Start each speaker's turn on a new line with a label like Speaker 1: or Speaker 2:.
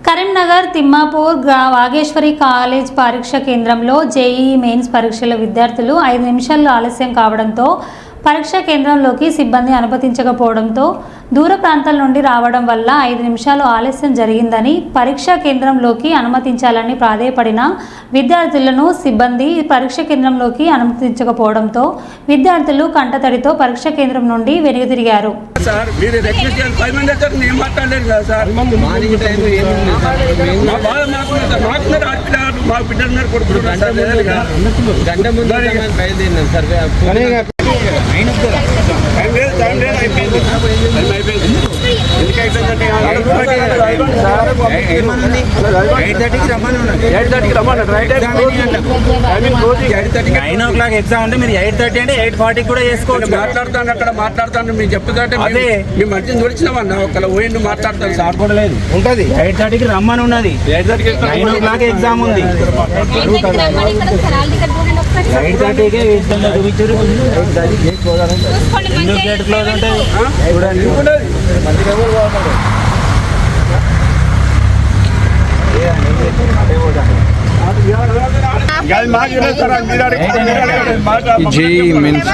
Speaker 1: Karimnagar Thimmapur Vageshwari college పరీక్ష కేంద్రంలో JEE mains పరీక్షల విద్యార్థులు 5 నిమిషాలు ఆలస్యం కావడంతో పరీక్షా కేంద్రంలోకి సిబ్బంది అనుమతించకపోవడంతో దూర ప్రాంతాల నుండి రావడం వల్ల 5 నిమిషాలు ఆలస్యం జరిగిందని పరీక్షా కేంద్రంలోకి అనుమతించాలని ప్రాధేయపడిన విద్యార్థులను సిబ్బంది పరీక్షా కేంద్రంలోకి అనుమతించకపోవడంతో విద్యార్థులు కంటతడితో పరీక్షా కేంద్రం నుండి వెనుదిరిగారు.
Speaker 2: ఎగ్జామ్ ఉంటే మీరు 8:30 అంటే 8:40 కూడా చేసుకోవచ్చు.
Speaker 3: మాట్లాడతాను అక్కడ మాట్లాడతాను మీరు చెప్తుంటే అదే మేము మంచిగా చూసినామన్నా ఒక పోయిండు మాట్లాడతాను
Speaker 2: సార్ కూడా లేదు ఉంటుంది 8:30కి రమ్మని ఉన్నది 9 ఎగ్జామ్ ఉంది 8:30కే చూపించారు. ఎందుకు గేట్ క్లోజ్ ఉంటుంది
Speaker 4: జేఈఈ మెయిన్స్